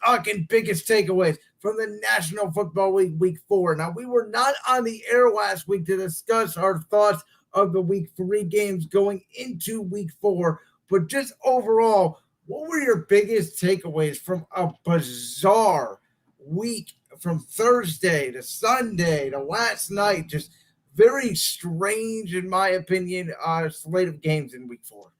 talking biggest takeaways from the National Football League Week 4. Now, we were not on the air last week to discuss our thoughts of the Week 3 games going into Week 4, but just overall, what were your biggest takeaways from a bizarre week from Thursday to Sunday to last night? Just very strange, in my opinion, slate of games in Week 4.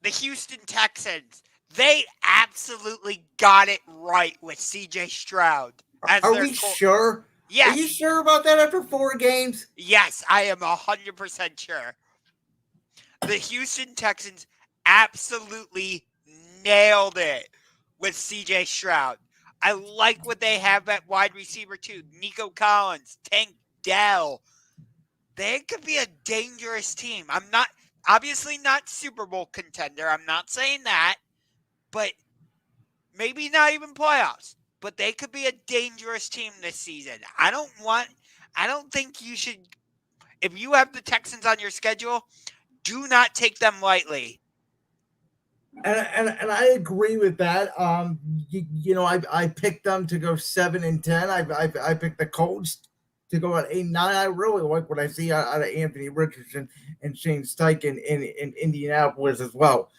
The Houston Texans, they absolutely got it right with C.J. Stroud. Are we sure? Yes. Are you sure about that after 4 games? Yes, I am 100% sure. The Houston Texans absolutely nailed it with C.J. Stroud. I like what they have at wide receiver too. Nico Collins, Tank Dell. They could be a dangerous team. I'm not, obviously not Super Bowl contender. I'm not saying that. But maybe not even playoffs. But they could be a dangerous team this season. I don't think you should, if you have the Texans on your schedule, do not take them lightly. And I agree with that. I picked them to go 7-10. I picked the Colts to go at 8-9. I really like what I see out of Anthony Richardson and Shane Steichen in Indianapolis as well.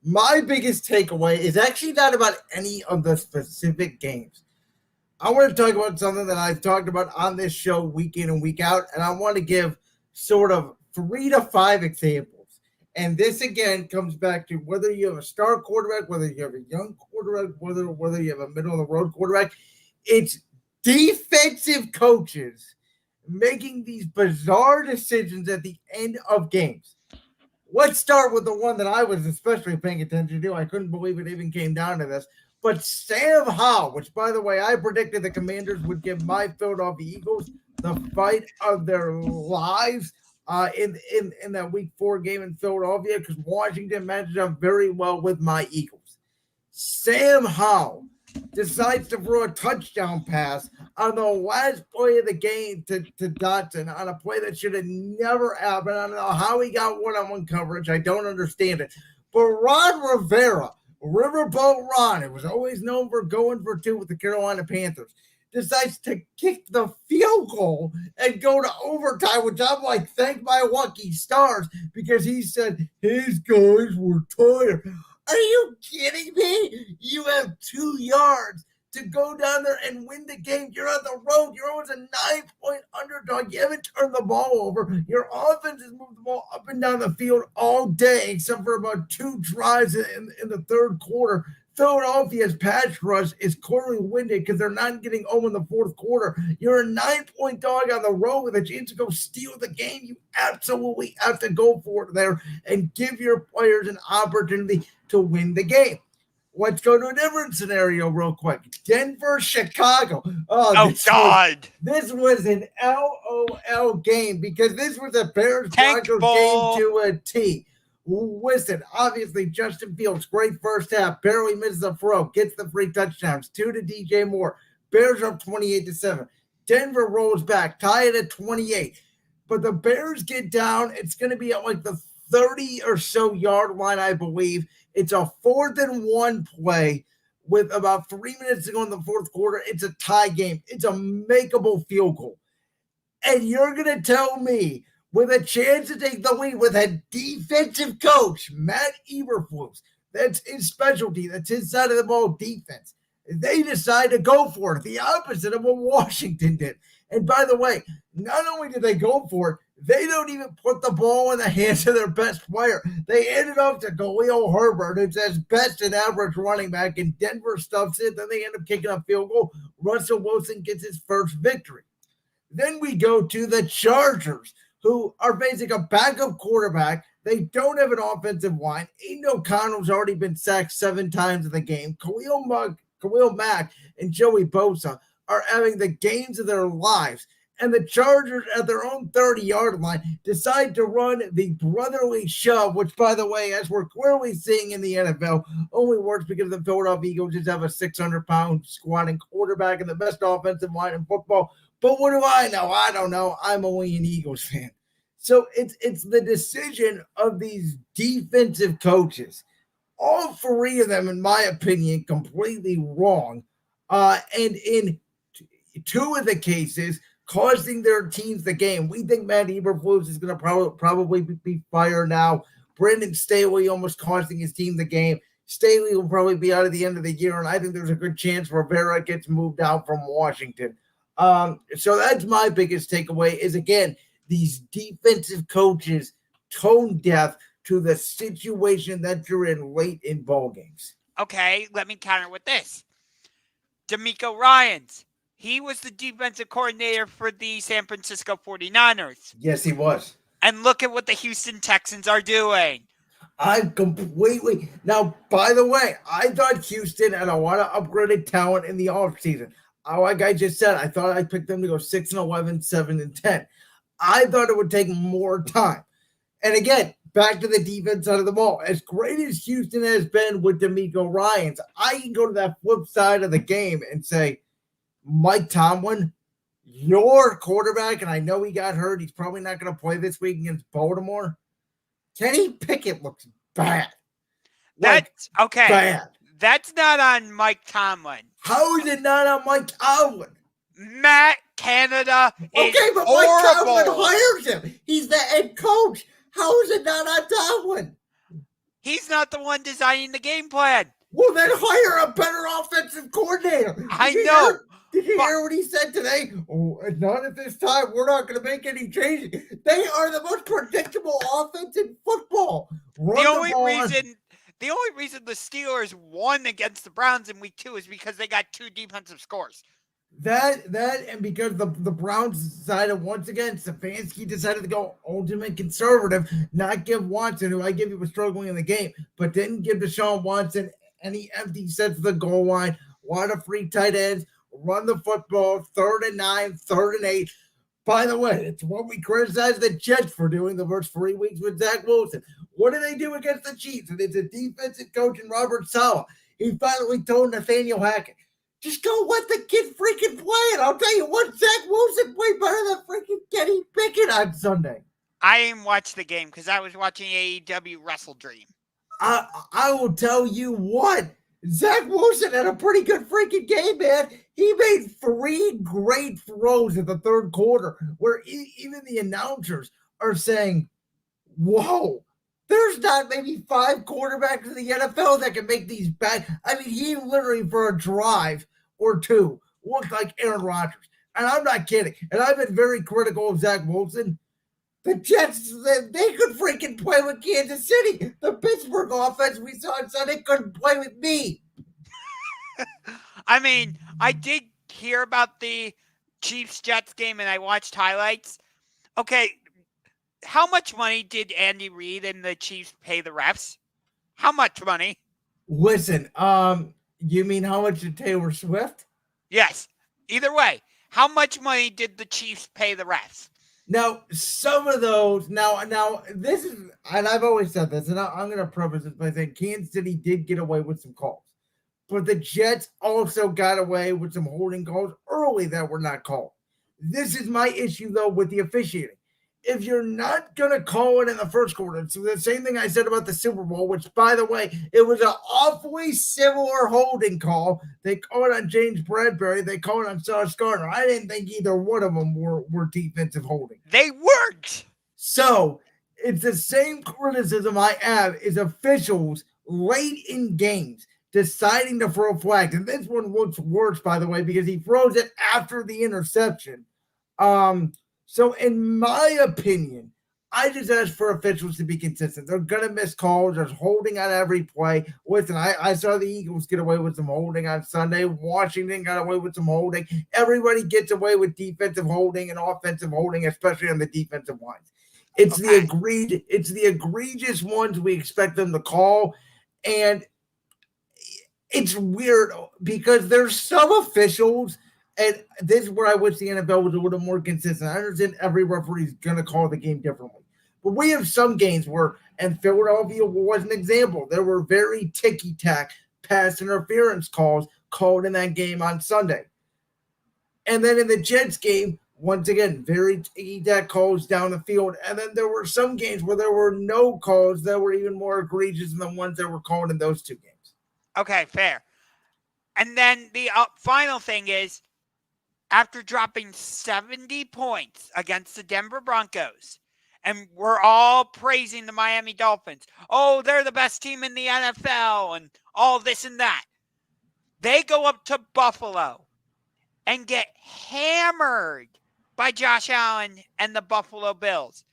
My biggest takeaway is actually not about any of the specific games. I want to talk about something that I've talked about on this show week in and week out, and I want to give sort of 3 to 5 examples. And this, again, comes back to whether you have a star quarterback, whether you have a young quarterback, whether you have a middle-of-the-road quarterback. It's defensive coaches making these bizarre decisions at the end of games. Let's start with the one that I was especially paying attention to. I couldn't believe it even came down to this. But Sam Howell, which, by the way, I predicted the Commanders would give my Philadelphia Eagles the fight of their lives in that Week 4 game in Philadelphia, because Washington matches up very well with my Eagles. Sam Howell decides to throw a touchdown pass on the last play of the game to Dotson on a play that should have never happened. I don't know how he got one-on-one coverage. I don't understand it. But Ron Rivera, Riverboat Ron, it was always known for going for 2 with the Carolina Panthers, decides to kick the field goal and go to overtime, which I'm like, thank my lucky stars, because he said his guys were tired. Are you kidding me? You have 2 yards to go down there and win the game. You're on the road. You're always a 9-point underdog. You haven't turned the ball over. Your offense has moved the ball up and down the field all day, except for about 2 drives in the third quarter. Philadelphia's pass rush is clearly winded because they're not getting home in the fourth quarter. You're a 9-point dog on the road with a chance to go steal the game. You absolutely have to go for it there and give your players an opportunity to win the game. Let's go to a different scenario real quick. Denver, Chicago. Oh, God. This was an LOL game because this was a Bears-Broncos game to a T. Listen, obviously, Justin Fields, great first half, barely misses a throw, gets the 3 touchdowns, 2 to DJ Moore. Bears up 28-7. Denver rolls back, tie it at 28. But the Bears get down. It's going to be at like the 30 or so yard line, I believe. It's a 4th and 1 play with about 3 minutes to go in the fourth quarter. It's a tie game. It's a makeable field goal. And you're going to tell me, with a chance to take the lead with a defensive coach, Matt Eberflus, that's his specialty, that's his side of the ball, defense, they decide to go for it, the opposite of what Washington did. And by the way, not only did they go for it, they don't even put the ball in the hands of their best player. They handed off to Khalil Herbert, who's as best an average running back, and Denver stuffs it. Then they end up kicking a field goal. Russell Wilson gets his first victory. Then we go to the Chargers, who are facing a backup quarterback. They don't have an offensive line. Aiden O'Connell's already been sacked 7 times in the game. Khalil Mack and Joey Bosa are having the games of their lives. And the Chargers, at their own 30-yard line, decide to run the brotherly shove, which, by the way, as we're clearly seeing in the NFL, only works because the Philadelphia Eagles just have a 600-pound squatting quarterback and the best offensive line in football. But what do I know? I don't know. I'm only an Eagles fan. So it's the decision of these defensive coaches All three of them, in my opinion, completely wrong. And in two of the cases, costing their teams the game. We think Matt Eberflus is going to probably be fired now. Brandon Staley almost costing his team the game. Staley will probably be out at the end of the year, and I think there's a good chance Rivera gets moved out from Washington. So that's my biggest takeaway is, again, these defensive coaches tone deaf to the situation that you're in late in ball games. Okay, let me counter with this. D'Amico Ryans. He was the defensive coordinator for the San Francisco 49ers. Yes, he was. And look at what the Houston Texans are doing. I completely now. By the way, I thought Houston had a lot of upgraded talent in the offseason. Like I just said, I thought I picked them to go 6-11, 7-10. I thought it would take more time. And again, back to the defense side of the ball. As great as Houston has been with D'Amico Ryans, I can go to that flip side of the game and say, Mike Tomlin, your quarterback, and I know he got hurt. He's probably not going to play this week against Baltimore. Kenny Pickett looks bad. That's okay. Bad. That's not on Mike Tomlin. How is it not on Mike Tomlin? Matt Canada is but horrible. Mike Tomlin hires him. He's the head coach. How is it not on Tomlin? He's not the one designing the game plan. Well, then hire a better offensive coordinator. I know. Did you hear what he said today? Oh, not at this time. We're not going to make any changes. They are the most predictable offense in football. The only reason the Steelers won against the Browns in week 2 is because they got 2 defensive scores. That and because the Browns decided once again, Stefanski decided to go ultimate conservative, not give Watson, who I give you was struggling in the game, but didn't give Deshaun Watson any empty sets of the goal line, a lot of free tight ends, run the football, 3rd and 9, 3rd and 8. By the way, it's what we criticize the Jets for doing the first 3 weeks with Zach Wilson. What do they do against the Chiefs? And it's a defensive coach in Robert Saleh. He finally told Nathaniel Hackett, just go let the kid freaking play it. I'll tell you what, Zach Wilson played better than freaking Kenny Pickett on Sunday. I didn't watch the game because I was watching AEW Wrestle Dream. I will tell you what, Zach Wilson had a pretty good freaking game, man. He made 3 great throws in the 3rd quarter where even the announcers are saying, whoa, there's not maybe 5 quarterbacks in the NFL that can make these bad. I mean, he literally for a drive or 2 looked like Aaron Rodgers. And I'm not kidding. And I've been very critical of Zach Wilson. The Jets, they could freaking play with Kansas City. The Pittsburgh offense we saw on Sunday couldn't play with me. I mean, I did hear about the Chiefs-Jets game, and I watched highlights. Okay, how much money did Andy Reid and the Chiefs pay the refs? How much money? Listen, you mean how much did Taylor Swift? Yes. Either way, how much money did the Chiefs pay the refs? Now, some of those, now this is, and I've always said this, and I'm going to preface this by saying Kansas City did get away with some calls. But the Jets also got away with some holding calls early that were not called. This is my issue, though, with the officiating. If you're not going to call it in the first quarter, so the same thing I said about the Super Bowl, which, by the way, it was an awfully similar holding call. They called it on James Bradbury. They called it on Sauce Gardner. I didn't think either one of them were defensive holding. They weren't. So it's the same criticism I have is officials late in games deciding to throw flags. And this one looks worse, by the way, because he throws it after the interception. So in my opinion, I just ask for officials to be consistent. They're going to miss calls. There's holding on every play. Listen, I saw the Eagles get away with some holding on Sunday. Washington got away with some holding. Everybody gets away with defensive holding and offensive holding, especially on the defensive lines. It's the egregious ones we expect them to call. And it's weird because there's some officials, and this is where I wish the NFL was a little more consistent. I understand every referee is going to call the game differently. But we have some games where, and Philadelphia was an example, there were very ticky-tack pass interference calls called in that game on Sunday. And then in the Jets game, once again, very ticky-tack calls down the field. And then there were some games where there were no calls that were even more egregious than the ones that were called in those two games. Okay, fair. And then the final thing is, after dropping 70 points against the Denver Broncos, and we're all praising the Miami Dolphins. Oh, they're the best team in the NFL and all this and that. They go up to Buffalo and get hammered by Josh Allen and the Buffalo Bills.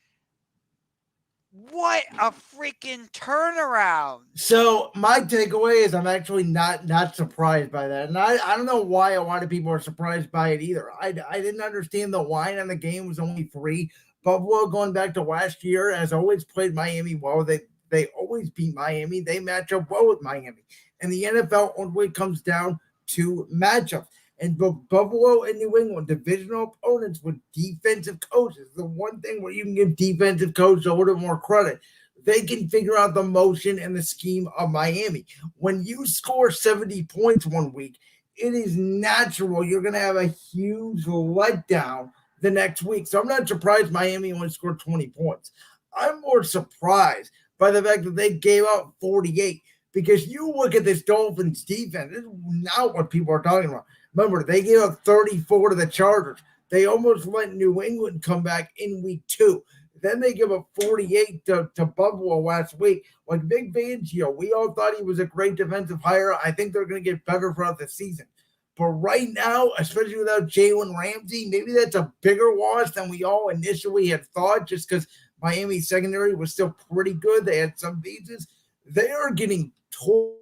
What a freaking turnaround. So my takeaway is I'm actually not surprised by that. And I don't know why a lot of people are surprised by it either. I didn't understand the line on the game was only 3. Buffalo, going back to last year, has always played Miami well. They always beat Miami. They match up well with Miami. And the NFL only comes down to matchups. And Buffalo and New England, divisional opponents with defensive coaches, the one thing where you can give defensive coaches a little more credit, they can figure out the motion and the scheme of Miami. When you score 70 points one week, it is natural you're going to have a huge letdown the next week. So I'm not surprised Miami only scored 20 points. I'm more surprised by the fact that they gave out 48, because you look at this Dolphins defense, this is not what people are talking about. Remember, they gave up 34 to the Chargers. They almost let New England come back in week 2. Then they give up 48 to Buffalo last week. Like Vic Fangio, we all thought he was a great defensive hire. I think they're going to get better throughout the season. But right now, especially without Jalen Ramsey, maybe that's a bigger loss than we all initially had thought, just because Miami's secondary was still pretty good. They had some pieces. They are getting torn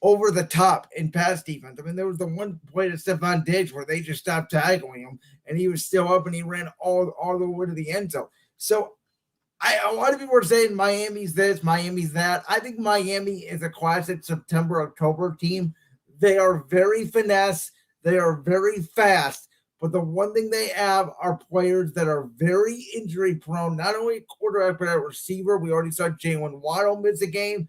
over the top in pass defense. I mean, there was the one play to Stephon Diggs where they just stopped tackling him, and he was still up, and he ran all the way to the end zone. So a lot of people are saying Miami's this, Miami's that. I think Miami is a classic September-October team. They are very finesse. They are very fast. But the one thing they have are players that are very injury prone, not only quarterback, but a receiver. We already saw Jalen Waddle miss a game.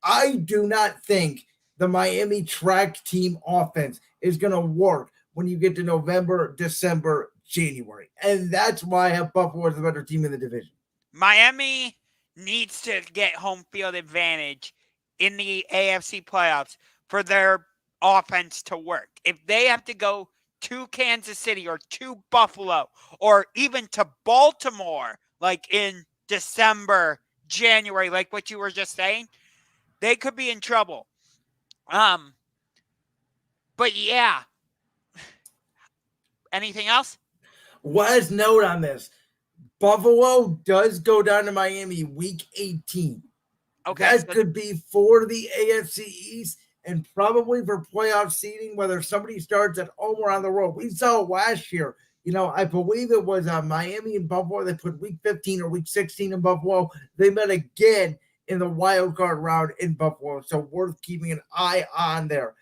I do not think the Miami track team offense is going to work when you get to November, December, January. And that's why I have Buffalo as the better team in the division. Miami needs to get home field advantage in the AFC playoffs for their offense to work. If they have to go to Kansas City or to Buffalo or even to Baltimore, like in December, January, like what you were just saying, they could be in trouble. But yeah. Anything else? Last note on this. Buffalo does go down to Miami week 18. Okay. That could be for the AFC East and probably for playoff seeding, whether somebody starts at home or on the road. We saw last year. I believe it was Miami and Buffalo. They put week 15 or week 16 in Buffalo. They met again in the wild card round in Buffalo. So worth keeping an eye on there.